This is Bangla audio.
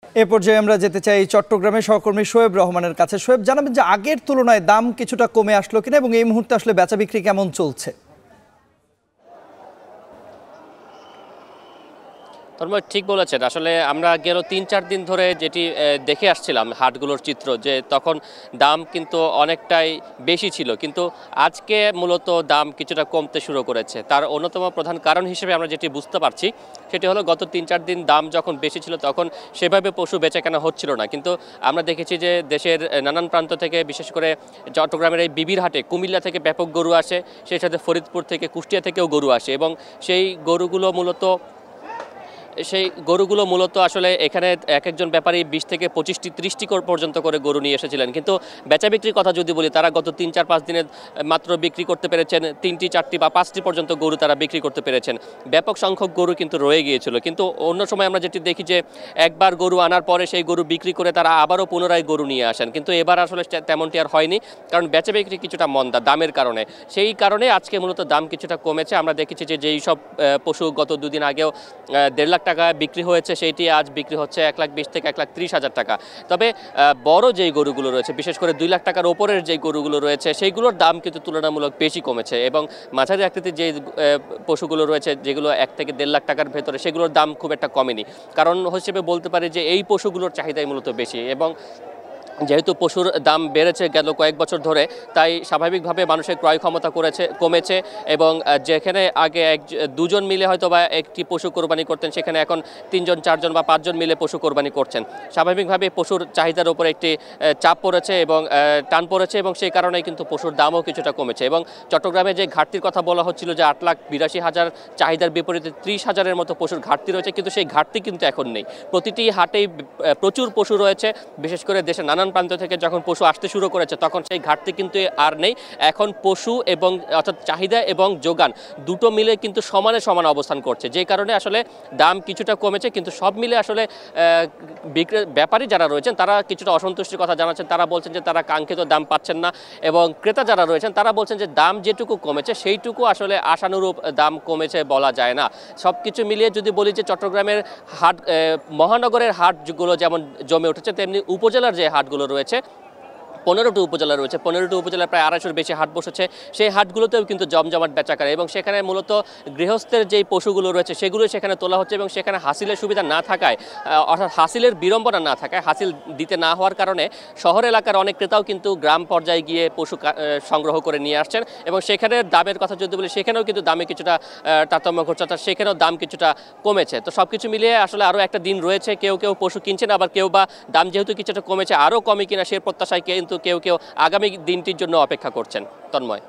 এ পর্যায়ে আমরা যেতে চাই চট্টগ্রামের সহকর্মী শোয়েব রহমানের কাছে। শোয়েব, জানাবেন যে আগের তুলনায় দাম কিছুটা কমে আসলো কিনা এবং এই মুহূর্তে আসলে বেচা বিক্রি কেমন চলছে? তন্ময়, ঠিক বলেছেন। আসলে আমরা গেল ৩-৪ দিন ধরে যেটি দেখে আসছিলাম হাটগুলোর চিত্র, যে তখন দাম কিন্তু অনেকটাই বেশি ছিল, কিন্তু আজকে মূলত দাম কিছুটা কমতে শুরু করেছে। তার অন্যতম প্রধান কারণ হিসেবে আমরা যেটি বুঝতে পারছি সেটি হলো, গত ৩-৪ দিন দাম যখন বেশি ছিল তখন সেভাবে পশু বেচাকেনা হচ্ছিল না, কিন্তু আমরা দেখেছি যে দেশের নানান প্রান্ত থেকে, বিশেষ করে চট্টগ্রামের এই বিবির হাটে কুমিল্লা থেকে ব্যাপক গরু আসে, সেই সাথে ফরিদপুর থেকে, কুষ্টিয়া থেকেও গরু আসে এবং সেই গরুগুলো মূলত আসলে এখানে এক একজন ব্যাপারী ২০ থেকে ২৫টি ৩০টি পর্যন্ত করে গরু নিয়ে এসেছিলেন। কিন্তু বেচা বিক্রির কথা যদি বলি, তারা গত ৩-৪-৫ দিনে মাত্র বিক্রি করতে পেরেছেন ৩টি, ৪টি বা ৫টি পর্যন্ত গরু তারা বিক্রি করতে পেরেছেন। ব্যাপক সংখ্যক গরু কিন্তু রয়ে গিয়েছিল। কিন্তু অন্য সময় আমরা যেটি দেখি যে একবার গরু আনার পরে সেই গরু বিক্রি করে তারা আবারও পুনরায় গরু নিয়ে আসেন, কিন্তু এবার আসলে তেমনটি আর হয়নি, কারণ বেচা বিক্রি কিছুটা মন্দা দামের কারণে। সেই কারণে আজকে মূলত দাম কিছুটা কমেছে। আমরা দেখেছি যে যেই সব পশু গত দুদিন আগেও ১.৫ লাখ টাকা বিক্রি হয়েছে, সেইটি আজ বিক্রি হচ্ছে ১,২০,০০০ থেকে ১,৩০,০০০ টাকা। তবে বড় যেই গরুগুলো রয়েছে, বিশেষ করে ২ লাখ টাকার ওপরের যেই গরুগুলো রয়েছে, সেইগুলোর দাম কিন্তু তুলনামূলক বেশি কমেছে এবং মাঝারি আকৃতির যে পশুগুলো রয়েছে, যেগুলো ১ থেকে ১.৫ লাখ টাকার ভেতরে, সেগুলোর দাম খুব একটা কমেনি। কারণ হিসেবে বলতে পারি যে এই পশুগুলোর চাহিদাই মূলত বেশি এবং যেহেতু পশুর দাম বেড়েছে গেল কয়েক বছর ধরে, তাই স্বাভাবিকভাবে মানুষের ক্রয় ক্ষমতা কমেছে এবং যেখানে আগে দুজন মিলে হয়তো বা একটি পশু কোরবানি করতেন, সেখানে এখন ৩জন, ৪জন বা ৫জন মিলে পশু কোরবানি করছেন। স্বাভাবিকভাবে পশুর চাহিদার উপরে একটি চাপ পড়েছে এবং টান পড়েছে এবং সেই কারণেই কিন্তু পশুর দামও কিছুটা কমেছে। এবং চট্টগ্রামে যে ঘাটতির কথা বলা হচ্ছিল যে ৮,৮২,০০০ চাহিদার বিপরীতে ৩০,০০০-এর মতো পশুর ঘাটতি রয়েছে, কিন্তু সেই ঘাটতি কিন্তু এখন নেই। প্রতিটি হাটেই প্রচুর পশু রয়েছে। বিশেষ করে দেশের নানান প্রান্ত থেকে যখন পশু আসতে শুরু করেছে তখন সেই ঘাটতি কিন্তু আর নেই। এখন পশু এবং অর্থাৎ চাহিদা এবং যোগান দুটো মিলে কিন্তু সমানে সমান অবস্থান করছে, যে কারণে আসলে দাম কিছুটা কমেছে। কিন্তু সব মিলে আসলে ব্যাপারী যারা রয়েছেন তারা কিছুটা অসন্তুষ্টির কথা জানাচ্ছেন। তারা বলছেন যে তারা কাঙ্ক্ষিত দাম পাচ্ছেন না এবং ক্রেতা যারা রয়েছেন তারা বলছেন যে দাম যেটুকু কমেছে সেইটুকু আসলে আশানুরূপ দাম কমেছে বলা যায় না। সব কিছু মিলিয়ে যদি বলি যে চট্টগ্রামের হাট, মহানগরের হাটগুলো যেমন জমে উঠেছে, তেমনি উপজেলার যে হাটগুলো রয়েছে, ১৫টি উপজেলা রয়েছে, ১৫টি উপজেলায় প্রায় ২৫০-র বেশি হাট বসেছে। সেই হাটগুলোতেও কিন্তু জমজমাট বেচাকেনা এবং সেখানে মূলত গৃহস্থের যেই পশুগুলো রয়েছে সেগুলো সেখানে তোলা হচ্ছে এবং সেখানে হাসিলের সুবিধা না থাকায়, অর্থাৎ হাসিলের বিড়ম্বনা না থাকায়, হাসিল দিতে না হওয়ার কারণে শহর এলাকার অনেক ক্রেতাও কিন্তু গ্রাম পর্যায়ে গিয়ে পশু সংগ্রহ করে নিয়ে আসছেন এবং সেখানে দামের কথা যদি বলি, সেখানেও কিন্তু দামে কিছুটা তারতম্য ঘটছে, অর্থাৎ সেখানেও দাম কিছুটা কমেছে। তো সব কিছু মিলিয়ে আসলে আরও একটা দিন রয়েছে। কেউ পশু কিনছেন, আবার কেউ বা দাম যেহেতু কিছুটা কমেছে আরও কমে কিনা সে প্রত্যাশায় কিন্তু কেউ আগামী দিনটির জন্য অপেক্ষা করছেন। তন্ময়।